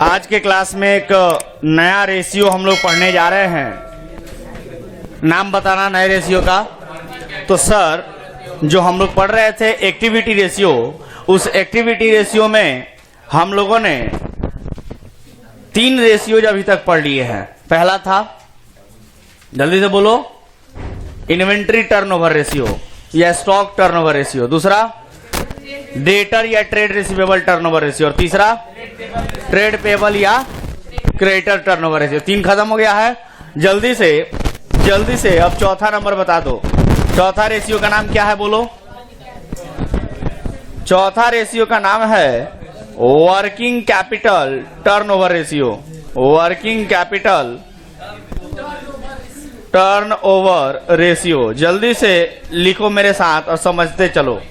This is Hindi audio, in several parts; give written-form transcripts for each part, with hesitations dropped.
आज के क्लास में एक नया रेशियो हम लोग पढ़ने जा रहे हैं। नाम बताना नए रेशियो का। तो सर जो हम लोग पढ़ रहे थे एक्टिविटी रेशियो, उस एक्टिविटी रेशियो में हम लोगों ने 3 रेशियोज अभी तक पढ़ लिए हैं। पहला था, जल्दी से बोलो, इन्वेंट्री टर्नओवर रेशियो या स्टॉक टर्नओवर रेशियो। दूसरा डेटर या ट्रेड रिसीवेबल टर्नओवर रेशियो। और तीसरा ट्रेड पेबल या क्रेडिटर टर्नओवर रेशियो। 3 खत्म हो गया है। जल्दी से अब चौथा नंबर बता दो। चौथा रेशियो का नाम क्या है बोलो? चौथा रेशियो का नाम है working capital turnover ratio. Working capital turnover ratio. जल्दी से लिखो मेरे साथ और समझते चलो।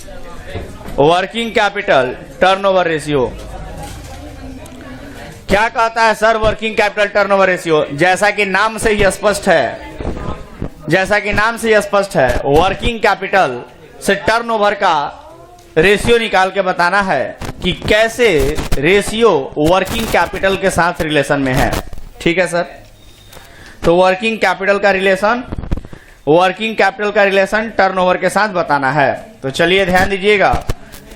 वर्किंग कैपिटल टर्नओवर रेशियो क्या कहता है sir? Working capital turnover ratio जैसा कि नाम से ही स्पष्ट है, वर्किंग कैपिटल से टर्नओवर का रेशियो निकाल के बताना है कि कैसे रेशियो वर्किंग कैपिटल के साथ रिलेशन में है। ठीक है सर? तो वर्किंग कैपिटल का रिलेशन टर्नओवर के साथ बताना है। तो चलिए ध्यान दीजिएगा,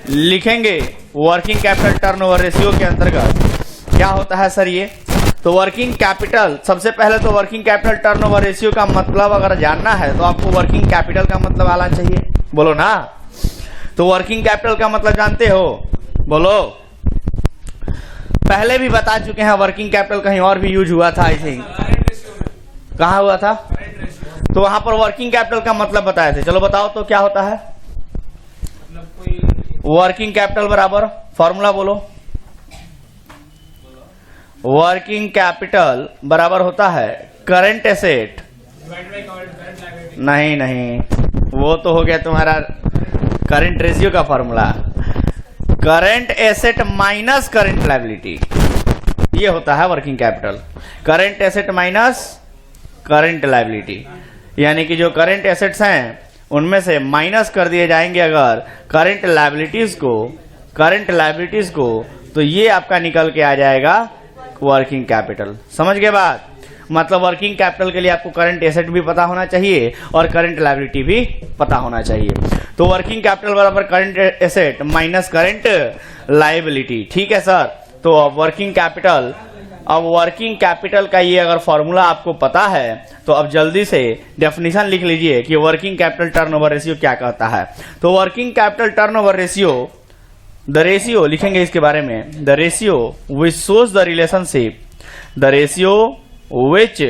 लिखेंगे वर्किंग कैपिटल टर्नओवर रेशियो के अंतर्गत क्या होता है सर ये। तो वर्किंग कैपिटल, सबसे पहले तो वर्किंग कैपिटल टर्नओवर रेशियो का मतलब अगर जानना है तो आपको वर्किंग कैपिटल का मतलब आना चाहिए, बोलो ना। तो वर्किंग कैपिटल का मतलब जानते हो? बोलो। पहले भी बता चुके हैं, वर्किंग कैपिटल कहीं और भी यूज हुआ था आई थिंक। कहाँ हुआ था? तो वहां पर वर्किंग कैपिटल का मतलब बताए थे। चलो बताओ तो क्या होता है वर्किंग कैपिटल बराबर? फॉर्मूला बोलो। वर्किंग कैपिटल बराबर होता है करंट एसेट। नहीं, वो तो हो गया तुम्हारा करंट रेशियो का formula. Current asset minus current liability, ये होता है working capital. Current asset minus current liability, यानी कि जो करंट एसेट्स हैं उनमें से माइनस कर दिए जाएंगे अगर करंट लायबिलिटीज को, तो ये आपका निकल के आ जाएगा वर्किंग कैपिटल। समझ गए बात? मतलब वर्किंग कैपिटल के लिए आपको करंट एसेट भी पता होना चाहिए और करंट लायबिलिटी भी पता होना चाहिए। तो वर्किंग कैपिटल बराबर current asset minus current liability. ठीक है सर? तो अब वर्किंग कैपिटल का ये अगर फॉर्मूला आपको पता है तो अब जल्दी से डेफिनेशन लिख लीजिए कि वर्किंग कैपिटल टर्नओवर रेशियो क्या कहता है। तो working capital turnover ratio, the ratio लिखेंगे इसके बारे में, the ratio which shows the relationship, the ratio which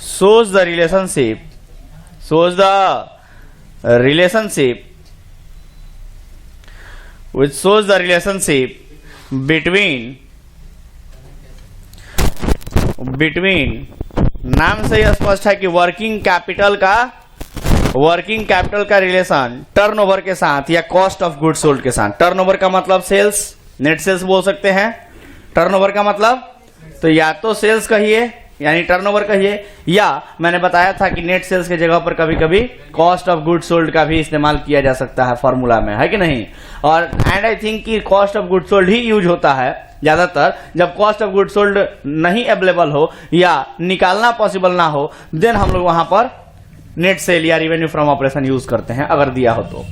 shows the relationship between नाम से ही स्पष्ट है कि वर्किंग कैपिटल का रिलेशन टर्नओवर के साथ या कॉस्ट ऑफ गुड्स सोल्ड के साथ। टर्नओवर का मतलब सेल्स, नेट सेल्स बोल सकते हैं। टर्नओवर का मतलब तो या तो सेल्स कहिए यानी टर्नओवर कहिए, या मैंने बताया था कि नेट सेल्स के जगह पर कभी कभी कॉस्ट ऑफ गुड्स सोल्ड का भी इस्तेमाल किया जा सकता है फॉर्मूला में, है कि नहीं? और एंड आई थिंक कि cost of goods sold he use होता है ज्यादातर। जब कॉस्ट ऑफ गुड्स सोल्ड नहीं अवेलेबल हो या निकालना पॉसिबल ना हो, देन हम लोग वहां पर नेट सेल या रेवेन्यू फ्रॉम ऑपरेशन यूज करते हैं अगर दिया हो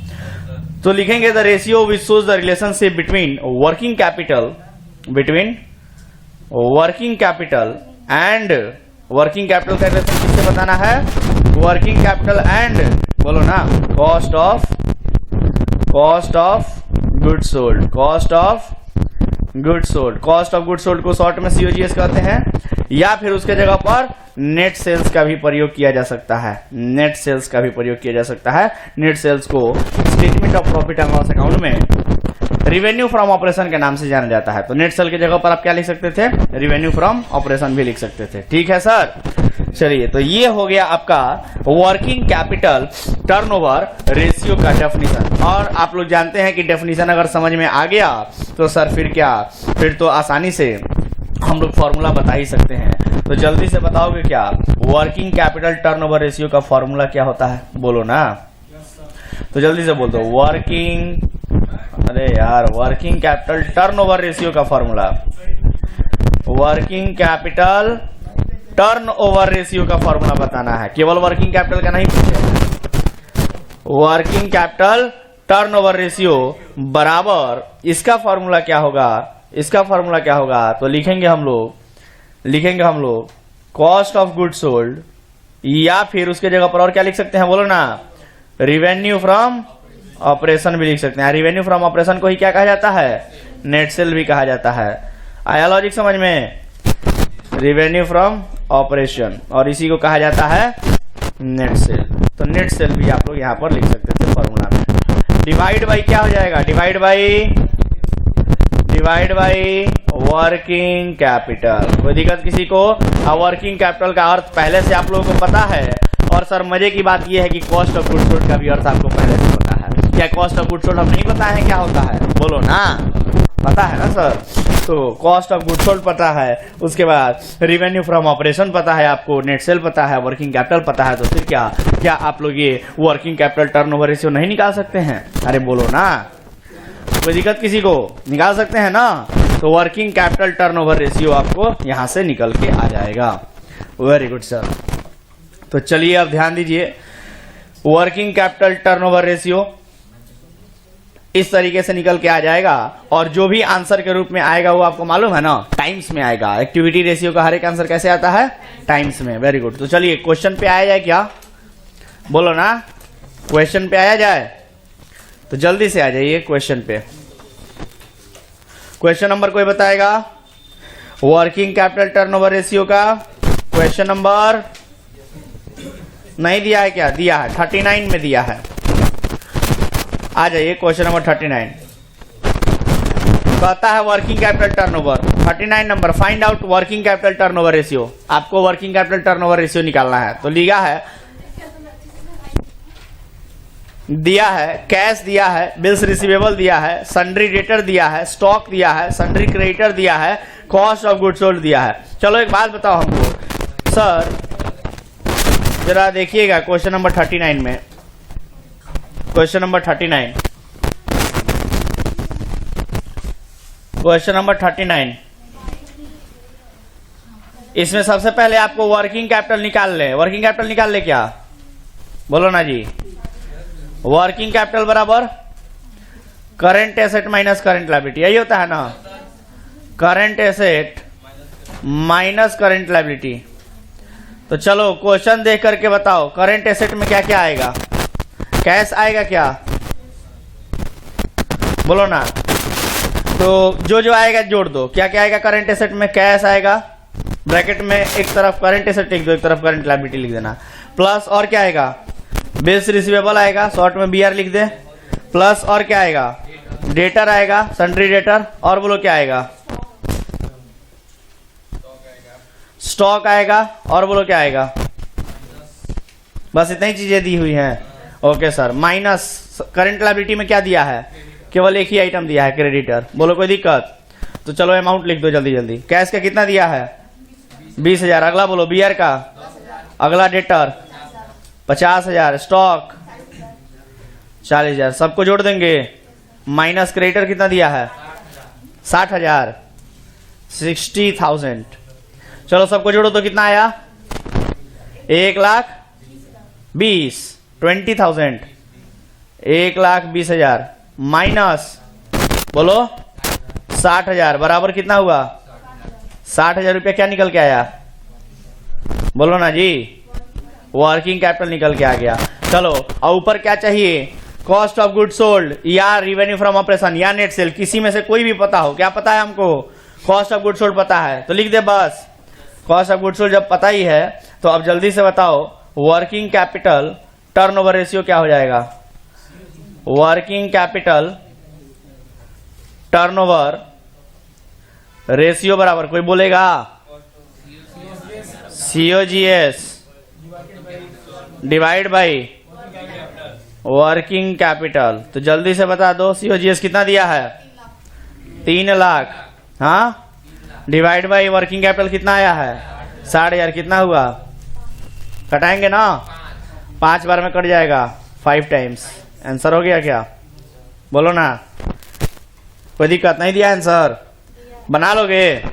तो लिखेंगे the ratio which shows the relationship between working capital and working capital का रिलेशन किससे बताना है? वर्किंग कैपिटल एंड बोलो ना cost of goods sold. Cost of goods sold को शॉर्ट में COGS कहते हैं, या फिर उसके जगह पर नेट सेल्स का भी प्रयोग किया जा सकता है। नेट सेल्स को statement of profit and loss account में रिवेन्यू फ्रॉम ऑपरेशन के नाम से जाना जाता है। तो नेट सेल के जगह पर आप क्या लिख सकते थे? रिवेन्यू फ्रॉम ऑपरेशन भी लिख सकते थे। ठीक है सर? चलिए, तो ये हो गया आपका वर्किंग कैपिटल टर्नओवर रेशियो का डेफिनेशन। और आप लोग जानते हैं कि डेफिनेशन अगर समझ में आ गया तो सर फिर तो आसानी से हम लोग फॉर्मूला बता ही सकते हैं। तो जल्दी से बताओगे क्या वर्किंग कैपिटल टर्नओवर रेशियो का फॉर्मूला क्या होता है? बोलो ना। तो जल्दी से बोल दो वर्किंग कैपिटल टर्नओवर रेशियो का formula. Working capital turnover ratio का फॉर्मूला बताना है। केवल वर्किंग कैपिटल का नहीं पूछे, वर्किंग कैपिटल टर्नओवर रेशियो बराबर इसका फॉर्मूला क्या होगा, इसका फॉर्मूला क्या होगा, तो लिखेंगे हम लोग कॉस्ट ऑफ गुड सोल्ड, या फिर उसके जगह पर और क्या लिख सकते हैं बोलो ना, रिवेन्यू फ्रॉम ऑपरेशन भी लिख सकते हैं। रिवेन्यू फ्रॉम ऑपरेशन को ही क्या कहा जाता है, नेट सेल भी कहा जाता है। आया लॉजिक समझ में, रिवेन्यू फ्रॉम ऑपरेशन, और इसी को कहा जाता है नेट सेल। तो नेट सेल भी आप लोग यहाँ पर लिख सकते थे फॉर्मूला में। डिवाइड बाई क्या हो जाएगा, डिवाइड बाई वर्किंग कैपिटल। कोई दिक्कत किसी को? वर्किंग कैपिटल का अर्थ पहले से आप लोगों को पता है, और सर मजे की बात यह है कि कॉस्ट ऑफ गुड सोल्ड का भी अर्थ आपको पहले से पता है। क्या कॉस्ट ऑफ गुड सोल्ड हम नहीं पता है क्या होता है, बोलो ना, पता है ना सर। तो कॉस्ट ऑफ गुड सोल्ड पता है, उसके बाद रिवेन्यू फ्रॉम ऑपरेशन पता है आपको, नेट सेल पता है, वर्किंग कैपिटल पता है, तो फिर क्या आप लोग ये वर्किंग कैपिटल टर्नओवर रेशियो नहीं निकाल सकते हैं? अरे बोलो ना, कोई दिक्कत किसी को? निकाल सकते हैं ना। तो वर्किंग कैपिटल टर्नओवर रेशियो आपको यहां से निकल के आ जाएगा। Very good sir. तो चलिए अब ध्यान दीजिए, वर्किंग कैपिटल टर्नओवर रेशियो इस तरीके से निकल के आ जाएगा, और जो भी आंसर के रूप में आएगा वो आपको मालूम है ना, टाइम्स में आएगा। एक्टिविटी रेशियो का हर एक आंसर कैसे आता है, टाइम्स में। Very good. तो चलिए क्वेश्चन पे आया जाए क्या, बोलो ना, क्वेश्चन पे आया जाए तो जल्दी से आ जाइए क्वेश्चन पे। क्वेश्चन नंबर कोई बताएगा वर्किंग कैपिटल टर्नओवर रेशियो का? क्वेश्चन नंबर नहीं दिया है क्या? दिया है, 39 में दिया है। आ जाइए क्वेश्चन नंबर 39। कहता है working capital turnover, 39 number, find out working capital turnover ratio. आपको वर्किंग कैपिटल टर्नओवर रेशियो निकालना है। तो लिया है, दिया है कैश, दिया है बिल्स रिसीवेबल, दिया है सन्ड्री डेटर, दिया है स्टॉक, दिया है सन्ड्री क्रेडिटर, दिया है कॉस्ट ऑफ गुड सोल्ड दिया है। चलो एक बात बताओ हमको सर, जरा देखिएगा क्वेश्चन नंबर 39 में, क्वेश्चन नंबर 39, क्वेश्चन नंबर 39, इसमें सबसे पहले आपको वर्किंग कैपिटल निकाल ले। वर्किंग कैपिटल निकाल ले क्या, बोलो ना जी। वर्किंग कैपिटल बराबर current asset minus current liability, यही होता है ना, current asset minus current liability. तो चलो क्वेश्चन देख करके बताओ, करंट एसेट में क्या क्या आएगा? कैश आएगा क्या, बोलो ना। तो जो आएगा जोड़ दो, क्या क्या आएगा करंट एसेट में? कैश आएगा, ब्रैकेट में एक तरफ करंट एसेट लिख दो, एक तरफ करंट लायबिलिटी लिख देना, प्लस और क्या आएगा, बिल्स रिसीवेबल आएगा, शॉर्ट में बीआर लिख दे, प्लस और क्या आएगा, डेटर आएगा, सन्ड्री डेटर, और बोलो क्या आएगा, स्टॉक आएगा, और बोलो क्या आएगा, बस इतनी ही चीजें दी हुई हैं। Okay sir. Minus current liability में क्या दिया है, केवल एक ही आइटम दिया है, क्रेडिटर। बोलो कोई दिक्कत? तो चलो अमाउंट लिख दो जल्दी जल्दी। कैश का कितना दिया है, 20,000। अगला बोलो बीआर का, अगला डेटर 50,000, स्टॉक 40,000, सबको जोड़ देंगे। माइनस क्रेडिटर कितना दिया है, 60,000, 60,000। चलो सबको जोड़ो तो कितना आया, 1,20,000, 20,000, 1,20,000 माइनस बोलो 60,000 बराबर कितना हुआ, 60,000 रुपया क्या निकल के आया, बोलो ना जी, वर्किंग कैपिटल निकल के आ गया। चलो और ऊपर क्या चाहिए, कॉस्ट ऑफ गुड सोल्ड या रिवेन्यू फ्रॉम ऑपरेशन या नेट सेल, किसी में से कोई भी पता हो। क्या पता है हमको, कॉस्ट ऑफ गुड सोल्ड पता है तो लिख दे बस। कॉस्ट ऑफ गुड सोल्ड जब पता ही है तो अब जल्दी से बताओ वर्किंग कैपिटल टर्नओवर रेशियो क्या हो जाएगा। वर्किंग कैपिटल टर्नओवर रेशियो बराबर, कोई बोलेगा, COGS divide by working capital. तो जल्दी से बता दो COGS कितना दिया है, 3 लाख। हाँ, डिवाइड बाई वर्किंग कैपिटल कितना आया है, 60,000। कितना हुआ, कटाएंगे ना, 5 बार में कट जाएगा, 5 टाइम्स। आंसर हो गया क्या, बोलो ना, कोई दिक्कत नहीं दिया आंसर, बना लोगे।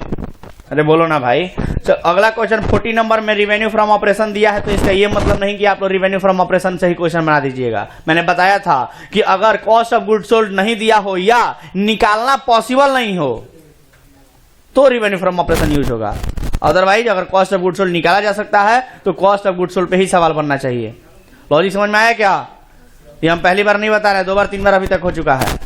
अरे बोलो ना भाई। तो अगला क्वेश्चन 40 नंबर में रिवेन्यू फ्रॉम ऑपरेशन दिया है, तो इसका ये मतलब नहीं कि आप लोग रिवेन्यू फ्रॉम ऑपरेशन से ही क्वेश्चन बना दीजिएगा। मैंने बताया था कि अगर कॉस्ट ऑफ गुड्स सोल्ड नहीं दिया हो या निकालना पॉसिबल नहीं हो तो रिवेन्यू फ्रॉम ऑपरेशन यूज होगा। अदरवाइज अगर कॉस्ट ऑफ गुड्स सोल्ड निकाला जा सकता है तो कॉस्ट ऑफ गुड्स सोल्ड पे ही सवाल बनना चाहिए। लॉजिक समझ में आया क्या? ये हम पहली बार नहीं बता रहे, 2 बार 3 बार अभी तक हो चुका है।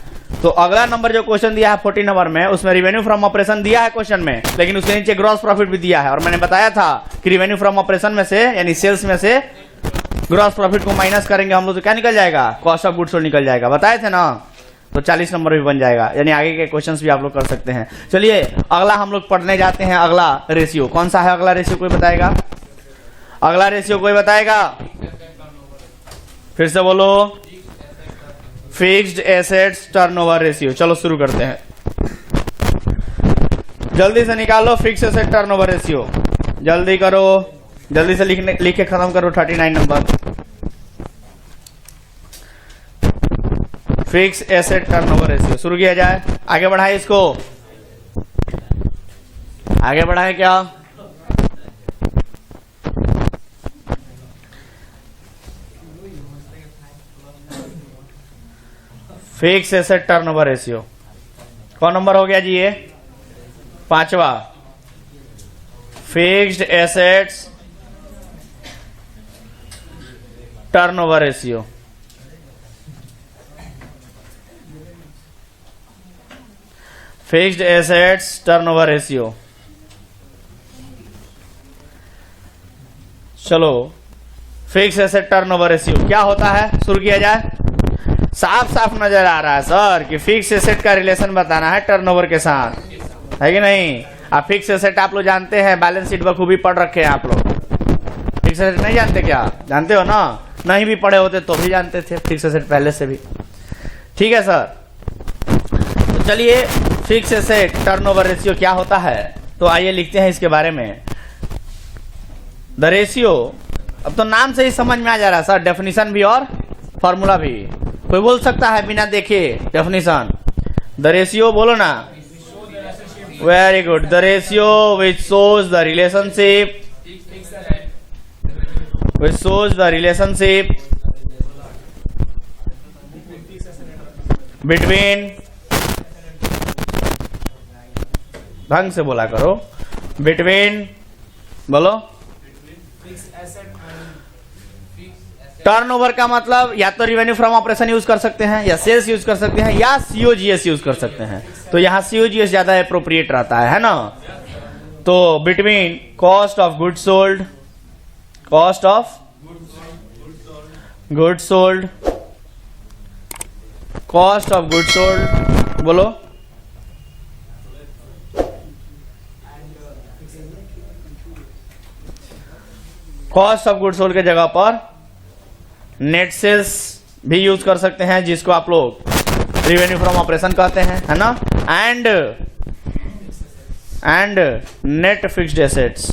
तो अगला नंबर जो क्वेश्चन दिया है 40 नंबर में, उसमें रिवेन्यू फ्रॉम ऑपरेशन दिया है क्वेश्चन में, लेकिन उसके नीचे ग्रॉस प्रॉफिट भी दिया है। और मैंने बताया था कि रिवेन्यू फ्रॉम ऑपरेशन में से यानी सेल्स में से ग्रॉस प्रॉफिट को माइनस करेंगे हम लोग तो क्या निकल जाएगा? कॉस्ट ऑफ गुड्स सोल्ड निकल जाएगा। बताए थे ना? तो 40 नंबर भी बन जाएगा, यानी आगे के क्वेश्चंस भी आप लोग कर सकते हैं। चलिए अगला हम लोग पढ़ने जाते हैं। अगला रेशियो कौन सा है? अगला रेशियो कोई बताएगा? अगला रेशियो कोई बताएगा? फिर से बोलो। Fixed assets turnover ratio. चलो शुरू करते हैं, जल्दी से निकालो फिक्स्ड एसेट टर्नओवर रेशियो। जल्दी करो, जल्दी से लिख के खत्म करो। 39 number fix asset turnover ratio शुरू किया जाए। आगे बढ़ाए इसको, आगे बढ़ाए क्या? फिक्स एसेट टर्नओवर रेशियो कौन नंबर हो गया जी? ये 5वां। Fixed assets turnover ratio. Fixed assets turnover ratio. चलो फिक्स एसेट टर्नओवर रेशियो क्या होता है शुरू किया जाए। साफ साफ नजर आ रहा है सर कि फिक्स एसेट का रिलेशन बताना है टर्नओवर के साथ, है कि नहीं? आप फिक्स एसेट आप लोग जानते हैं, बैलेंस शीट बखूबी पढ़ रखे हैं आप लोग। फिक्स एसेट नहीं जानते क्या? जानते हो ना? नहीं भी पढ़े होते तो भी जानते थे फिक्स एसेट पहले से भी। ठीक है सर, तो चलिए फिक्स एसेट टर्नओवर रेशियो क्या होता है तो आइए लिखते हैं इसके बारे में। द रेशियो, अब तो नाम से ही समझ में आ जा रहा है सर, डेफिनेशन भी और फॉर्मूला भी। कोई बोल सकता है बिना देखे डेफिनेशन? द रेशियो बोलो ना। Very good. The ratio which shows the relationship, which shows the relationship between, ढंग से बोला करो, between बोलो। टर्नओवर का मतलब या तो रिवेन्यू फ्रॉम ऑपरेशन यूज कर सकते हैं, या सेल्स यूज कर सकते हैं, या सीओजीएस यूज कर सकते हैं। तो यहां सीओजीएस ज्यादा एप्रोप्रिएट रहता है ना? तो between cost of goods sold, cost of goods sold, cost of goods sold बोलो, कॉस्ट ऑफ गुड्स सोल्ड के जगह पर नेट सेल्स भी यूज कर सकते हैं, जिसको आप लोग रिवेन्यू फ्रॉम ऑपरेशन कहते हैं, है ना? And net fixed assets,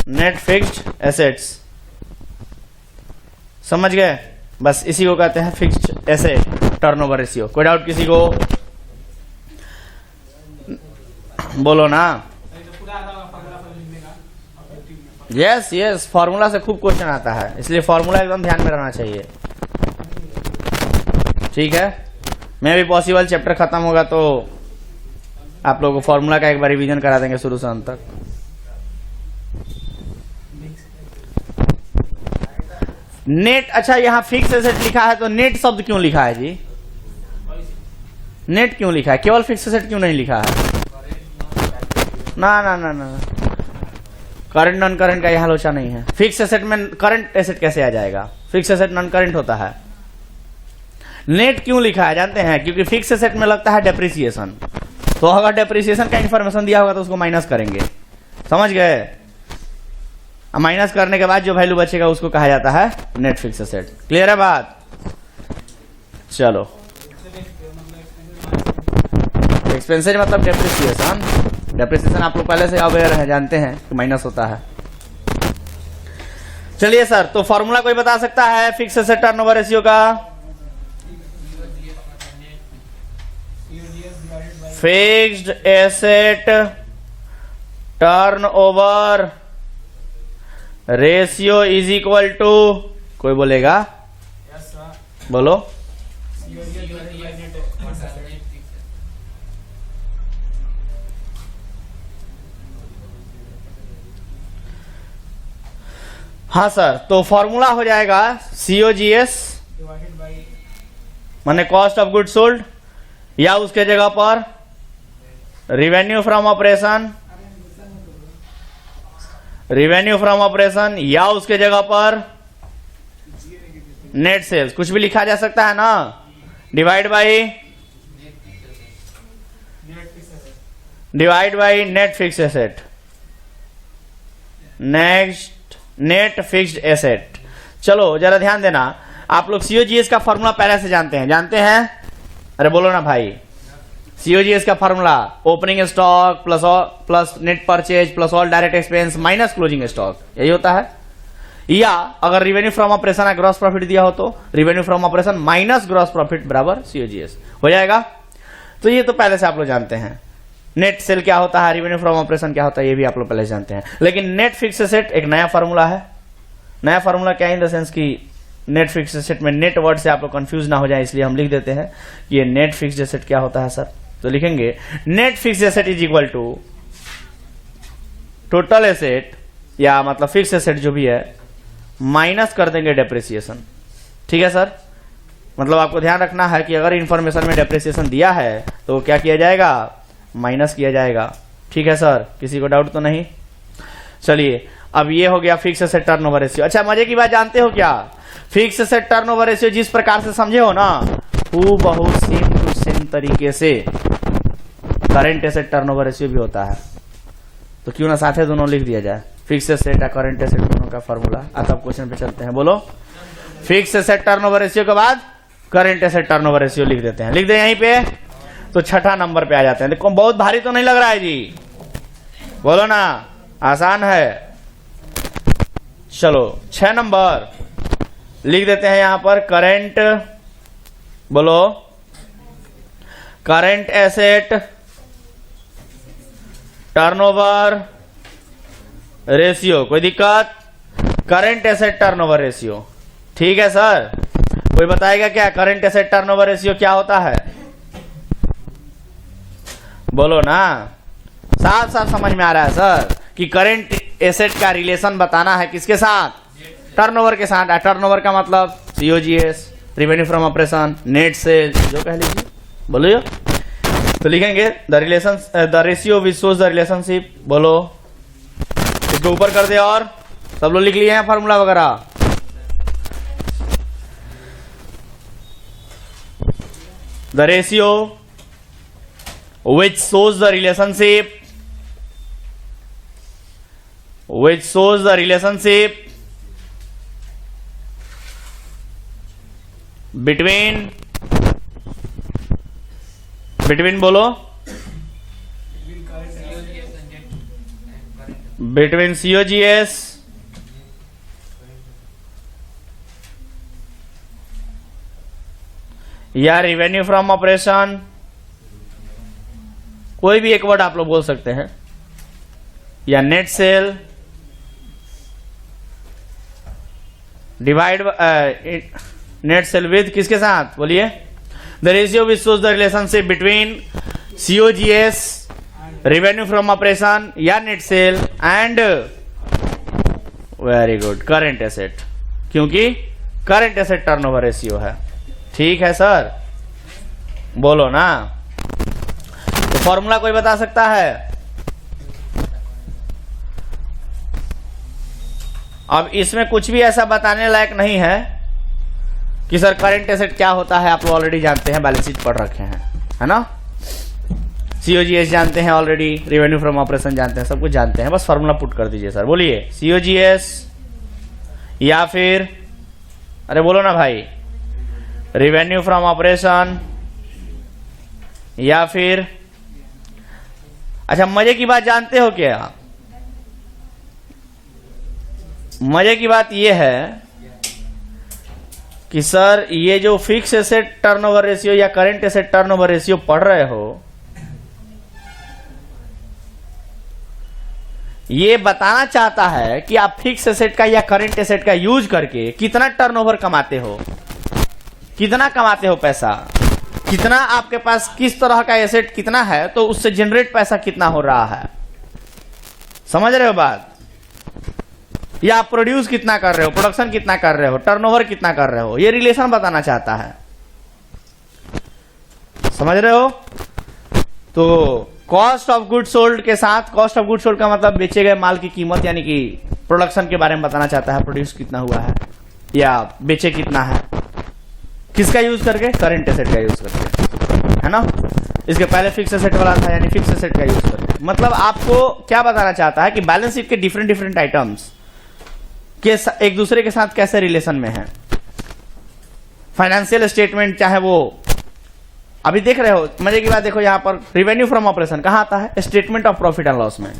net fixed assets. समझ गए? बस इसी को कहते हैं फिक्स्ड एसेट टर्नओवर रेशियो। कोई डाउट किसी को? बोलो ना। यस यस, फॉर्मूला से खूब क्वेश्चन आता है, इसलिए फॉर्मूला एकदम ध्यान में रहना चाहिए। ठीक है, मैं भी पॉसिबल चैप्टर खत्म होगा तो आप लोगों को फॉर्मूला का एक बार रिवीजन करा देंगे शुरू से अंत तक। नेट, अच्छा यहाँ फिक्स एसेट लिखा है तो नेट शब्द क्यों लिखा है जी? नेट क्यों लिखा है? केवल फिक्स एसेट क्यों नहीं लिखा है? ना ना ना ना, करंट नॉन करंट का यह आलोचना नहीं है। फिक्स एसेट में करंट एसेट कैसे आ जाएगा? फिक्स एसेट नॉन करंट होता है। नेट क्यों लिखा है जानते हैं? क्योंकि फिक्स एसेट में लगता है डेप्रिसिएशन, तो अगर डेप्रिसिएशन का इंफॉर्मेशन दिया होगा तो उसको माइनस करेंगे। समझ गए? माइनस करने के बाद जो वैल्यू बचेगा उसको कहा जाता है नेट फिक्स एसेट। क्लियर है बात? चलो, एक्सपेंसेज मतलब डेप्रिसिएशन। डेप्रिसिएशन आप लोग पहले से अवेयर है, जानते हैं कि माइनस होता है। चलिए सर, तो फॉर्मूला कोई बता सकता है फिक्स एसेट टर्नओवर रेशियो का? Fixed asset turnover ratio is equal to, कोई बोलेगा? बोलो। हाँ सर, तो फॉर्मूला हो जाएगा COGS माने कॉस्ट ऑफ गुड सोल्ड, या उसके जगह पर revenue from operation, revenue from operation, या उसके जगह पर नेट सेल्स, कुछ भी लिखा जा सकता है ना, divide by net fix asset, next net fixed asset. चलो जरा ध्यान देना, आप लोग COGS का फॉर्मूला पहले से जानते हैं? अरे बोलो ना भाई। COGS का formula opening stock plus net purchase plus all direct expense minus closing stock, यही होता है। या अगर रिवेन्यू फ्रॉम ऑपरेशन या ग्रॉस प्रॉफिट दिया हो तो revenue from operation minus gross profit बराबर COGS हो जाएगा। तो ये तो पहले से आप लोग जानते हैं। नेट सेल क्या होता है, रिवेन्यू फ्रॉम ऑपरेशन क्या होता है, ये भी आप लोग पहले जानते हैं। लेकिन नेट फिक्स एसेट एक नया फॉर्मूला है। नया फॉर्मूला क्या, इन द सेंस की नेट फिक्स एसेट में नेट वर्ड से आप लोग कंफ्यूज ना हो जाए, इसलिए हम लिख देते हैं कि ये नेट फिक्स एसेट क्या होता है सर। तो लिखेंगे net fix asset is equal to total asset, या मतलब फिक्स एसेट जो भी है माइनस कर देंगे डेप्रिसिएशन। ठीक है सर, मतलब आपको ध्यान रखना है कि अगर इंफॉर्मेशन में डेप्रिसिएशन दिया है तो क्या किया जाएगा, माइनस किया जाएगा। ठीक है सर, किसी को डाउट तो नहीं? चलिए, अब ये हो गया फिक्स एसेट टर्नओवर रेशियो। अच्छा, मजे की बात जानते हो क्या, फिक्स एसेट टर्नओवर रेशियो जिस प्रकार से समझे हो ना, वो बहुत सेम टू सेम तरीके से करंट एसेट टर्नओवर रेशियो भी होता है। तो क्यों ना साथे दोनों लिख दिया जाए, फिक्स एसेट और करंट एसेट दोनों का फॉर्मूला। अब क्वेश्चन पे चलते हैं, बोलो। फिक्स एसेट टर्नओवर रेशियो के बाद करंट एसेट टर्नओवर रेशियो लिख देते हैं, लिख दे यहीं पे, तो छठा नंबर पे आ जाते हैं। देखो बहुत भारी तो नहीं लग रहा है जी, बोलो ना, आसान है। चलो 6 नंबर लिख देते हैं यहां पर, करंट, बोलो, करंट एसेट टर्नओवर रेशियो। कोई दिक्कत? Current asset turnover ratio. ठीक है सर, कोई बताएगा क्या करंट एसेट टर्नओवर रेशियो क्या होता है? बोलो ना, साफ साफ समझ में आ रहा है सर कि करंट एसेट का रिलेशन बताना है किसके साथ, टर्नओवर के साथ। टर्नओवर का मतलब COGS, revenue from operation, net cell, जो कह लीजिए, बोलो। तो लिखेंगे the ratio which shows the relationship, बोलो, इसको ऊपर कर दे। और सब लोग लिख लिए हैं फॉर्मूला वगैरह? The ratio which shows the relationship between बोलो, between COGS या रिवेन्यू फ्रॉम ऑपरेशन, कोई भी एक वर्ड आप लोग बोल सकते हैं, या net sale divide net sale with किसके साथ, बोलिए, the ratio which shows the relationship between COGS, revenue from operation या net sale and, very good, current asset, क्योंकि करंट एसेट टर्नओवर रेशियो है। ठीक है सर, बोलो ना। तो फॉर्मूला कोई बता सकता है? अब इसमें कुछ भी ऐसा बताने लायक नहीं है कि सर करंट एसेट क्या होता है, आप लोग ऑलरेडी जानते हैं, बैलेंस शीट पढ़ रखे हैं, है ना। COGS जानते हैं ऑलरेडी, रेवेन्यू फ्रॉम ऑपरेशन जानते हैं, सब कुछ जानते हैं, बस फॉर्मूला पुट कर दीजिए सर। बोलिए, COGS या फिर, अरे बोलो ना भाई, रेवेन्यू फ्रॉम ऑपरेशन या फिर, अच्छा मजे की बात जानते हो क्या, मजे की बात यह है कि सर ये जो फिक्स एसेट टर्नओवर रेशियो या करंट एसेट टर्नओवर रेशियो पढ़ रहे हो, ये बताना चाहता है कि आप फिक्स एसेट का या करंट एसेट का यूज करके कितना टर्नओवर कमाते हो, कितना कमाते हो पैसा, कितना आपके पास किस तरह का एसेट कितना है, तो उससे जनरेट पैसा कितना हो रहा है। समझ रहे हो बात? या आप प्रोड्यूस कितना कर रहे हो, प्रोडक्शन कितना कर रहे हो, टर्नओवर कितना कर रहे हो, ये रिलेशन बताना चाहता है। समझ रहे हो? तो कॉस्ट ऑफ गुड सोल्ड के साथ, कॉस्ट ऑफ गुड सोल्ड का मतलब बेचे गए माल की कीमत, यानी कि प्रोडक्शन के बारे में बताना चाहता है, प्रोड्यूस कितना हुआ है या बेचे कितना है, किसका यूज करके, करंट एसेट का यूज करके, है ना। इसके पहले फिक्स एसेट वाला था, यानी फिक्स एसेट का यूज करके। मतलब आपको क्या बताना चाहता है कि बैलेंस शीट के डिफरेंट आइटम्स के एक दूसरे के साथ कैसे रिलेशन में है। फाइनेंशियल स्टेटमेंट चाहे वो अभी देख रहे हो, मजे की बात देखो, यहां पर रेवेन्यू फ्रॉम ऑपरेशन कहां आता है, statement of profit and loss में,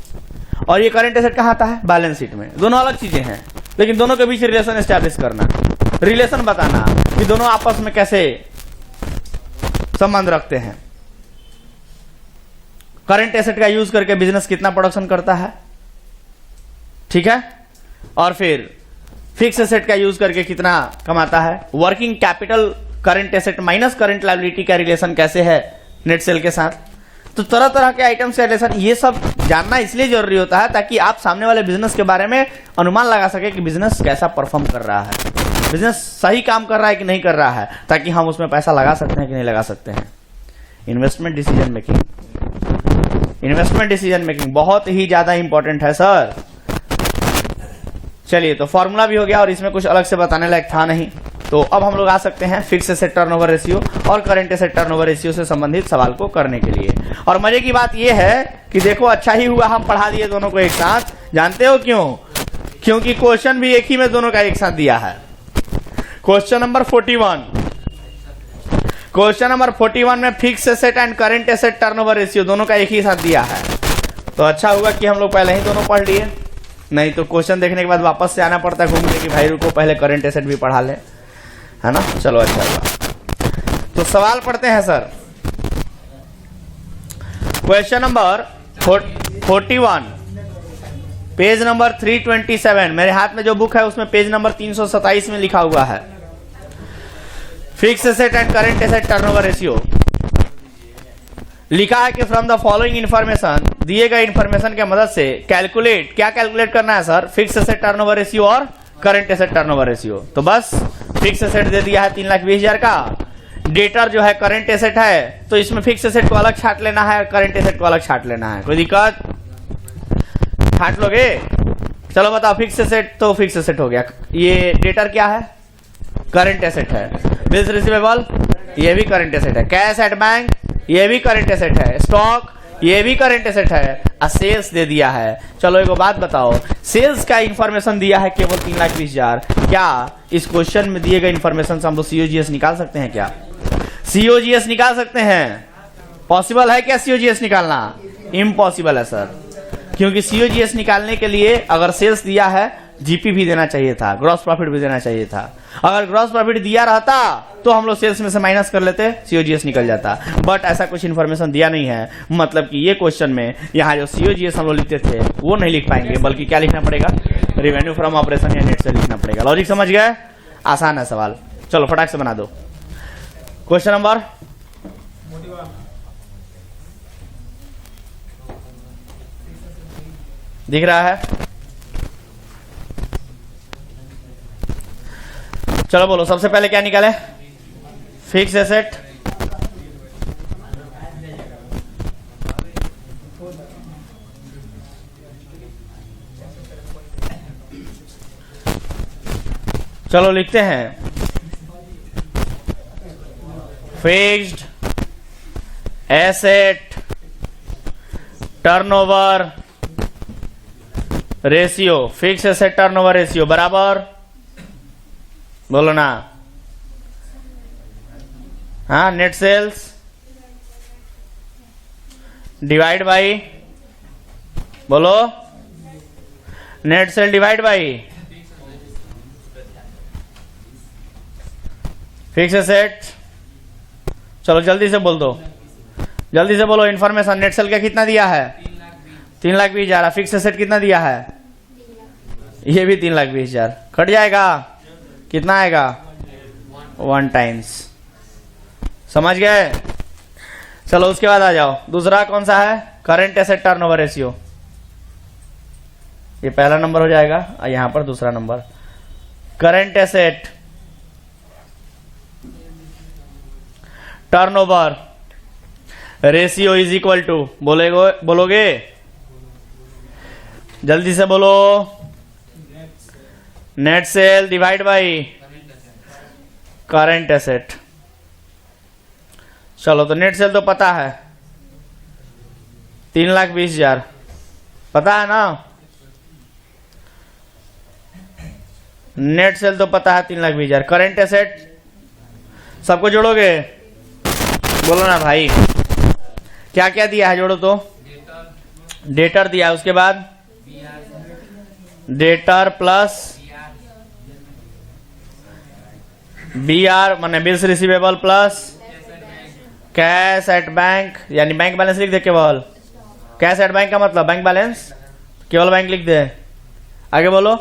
और ये करंट एसेट कहां आता है, बैलेंस शीट में। दोनों अलग चीजें हैं, लेकिन दोनों के बीच रिलेशन एस्टैब्लिश करना, रिलेशन बताना कि दोनों आपस में कैसे संबंध रखते हैं। करंट एसेट का यूज करके बिजनेस कितना प्रोडक्शन करता है, ठीक है, और फिर फिक्स एसेट का यूज करके कितना कमाता है। Working capital current asset minus current liability का रिलेशन कैसे है नेट सेल के साथ। तो तरह तरह के आइटम्स का रिलेशन, ये सब जानना इसलिए जरूरी होता है ताकि आप सामने वाले बिजनेस के बारे में अनुमान लगा सके कि बिजनेस कैसा परफॉर्म कर रहा है, बिजनेस सही काम कर रहा है कि नहीं कर रहा है, ताकि हम उसमें पैसा लगा सकते हैं कि नहीं लगा सकते हैं। Investment decision making, investment decision making बहुत ही ज्यादा इंपॉर्टेंट है सर। चलिए, तो फॉर्मूला भी हो गया और इसमें कुछ अलग से बताने लायक था नहीं। तो अब हम लोग आ सकते हैं फिक्स एसेट टर्नओवर रेशियो और करंट एसेट टर्नओवर रेशियो से संबंधित सवाल को करने के लिए। और मजे की बात यह है कि देखो, अच्छा ही हुआ हम पढ़ा दिए दोनों को एक साथ। जानते हो क्यों? क्योंकि क्वेश्चन भी एक ही में दोनों का एक साथ दिया है। क्वेश्चन नंबर 41, क्वेश्चन नंबर 41 में fix asset and current asset turnover ratio दोनों का एक ही साथ दिया है। तो अच्छा हुआ कि हम लोग पहले ही दोनों पढ़ लिए, नहीं तो क्वेश्चन देखने के बाद वापस से आना पड़ता है घूम के कि भाई रुको पहले करंट एसेट भी पढ़ा ले, है ना। चलो अच्छा हुआ। तो सवाल पढ़ते हैं sir. Question number 41, page number 327। मेरे हाथ में जो बुक है उसमें पेज नंबर 327 में लिखा हुआ है fix asset and current asset turnover ratio. लिखा है कि फ्रॉम द फॉलोइंग इंफॉर्मेशन, दिए गए इंफॉर्मेशन के मदद से कैलकुलेट, क्या कैलकुलेट करना है sir, fix asset turnover ratio और करंट एसेट टर्नओवर रेशियो। तो बस फिक्स एसेट दे दिया है 3,20,000 का, डेटर जो है करंट एसेट है, तो इसमें फिक्स एसेट को अलग छाट लेना है, करंट एसेट को अलग छाट लेना है। कोई दिक्कत? छाट लोगे? चलो बताओ, फिक्स एसेट तो फिक्स एसेट हो गया, ये डेटर क्या है, करंट एसेट है, बिल्स रिसीवेबल ये भी करंट एसेट है, कैश एट बैंक ये भी करंट एसेट है, स्टॉक ये भी करंट एसेट है, सेल्स दे दिया है। चलो एक बात बताओ, सेल्स का इंफॉर्मेशन दिया है केवल 3,20,000। क्या इस क्वेश्चन में दिए गए इंफॉर्मेशन से हम लोग सीओजीएस निकाल सकते हैं? क्या सीओजीएस निकाल सकते हैं? पॉसिबल है क्या सीओजीएस निकालना? इम्पॉसिबल है सर, क्योंकि सीओजीएस निकालने के लिए अगर सेल्स दिया है, जीपी भी देना चाहिए था, ग्रॉस प्रॉफिट भी देना चाहिए था। अगर ग्रॉस प्रॉफिट दिया रहता तो हम लोग सेल्स में से माइनस कर लेते, सीओजीएस निकल जाता, बट ऐसा कुछ इन्फॉर्मेशन दिया नहीं है। मतलब कि ये क्वेश्चन में यहाँ जो सीओजीएस हम लोग लिखते थे वो नहीं लिख पाएंगे, बल्कि क्या लिखना पड़ेगा, रेवेन्यू फ्रॉम ऑपरेशन या नेट से लिखना पड़ेगा। लॉजिक समझ गए? आसान है सवाल। चलो फटाक से बना दो। क्वेश्चन नंबर दिख रहा है? चलो बोलो, सबसे पहले क्या निकाले? फिक्स एसेट, चलो लिखते हैं fixed asset turnover ratio, fix asset turnover ratio बराबर, बोलो ना, हाँ, नेट सेल्स डिवाइड बाई, बोलो, net sale divide by fix asset. चलो जल्दी से बोल दो, जल्दी से बोलो। इंफॉर्मेशन नेट सेल का कितना दिया है? 3,20,000। फिक्स एसेट कितना दिया है? ये भी 3,20,000। कट जाएगा, कितना आएगा? 1 टाइम्स। समझ गए? चलो उसके बाद आ जाओ, दूसरा कौन सा है? Current asset turnover ratio. ये पहला नंबर हो जाएगा और यहां पर दूसरा number. Current asset turnover ratio is equal to, बोलोगे? जल्दी से बोलो। Net sale divide by current asset. चलो तो नेट सेल तो पता है 3,20,000, पता है ना? नेट सेल तो पता है 3,20,000। करंट एसेट सबको जोड़ोगे? बोलो ना भाई, क्या क्या दिया है? जोड़ो तो। डेटर दिया है, उसके बाद डेटर प्लस BR माने bills receivable plus cash at bank, यानी बैंक बैलेंस लिख दे केवल। कैश एट बैंक का मतलब बैंक बैलेंस, केवल बैंक लिख दे। आगे बोलो।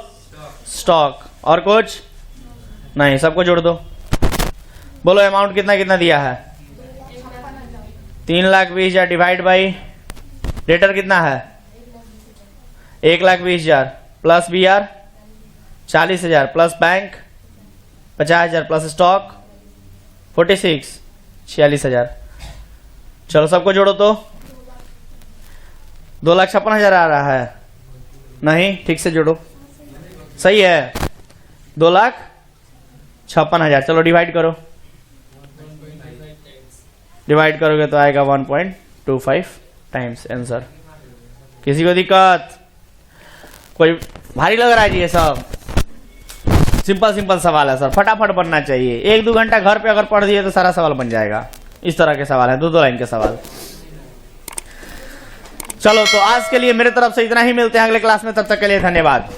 स्टॉक, और कुछ नहीं, सबको जोड़ दो। बोलो अमाउंट कितना कितना दिया है? 3,20,000 डिवाइड बाई डेटर कितना है? 1,20,000 plus BR 40,000 plus bank 50,000 plus stock 46,000। चलो सबको जोड़ो तो। 2,56,000 आ रहा है। नहीं, ठीक से जोड़ो, सही है 2,56,000। चलो डिवाइड करो, डिवाइड करोगे तो आएगा 1.25 टाइम्स आंसर। किसी को दिक्कत? कोई भारी लग रहा है जी? ये सब सिंपल सिंपल सवाल है सर, फटाफट बनना चाहिए। 1-2 घंटा घर पे अगर पढ़ दिए तो सारा सवाल बन जाएगा। इस तरह के सवाल है, 2-2 लाइन के सवाल। चलो तो आज के लिए मेरे तरफ से इतना ही, मिलते हैं अगले क्लास में, तब तक के लिए धन्यवाद।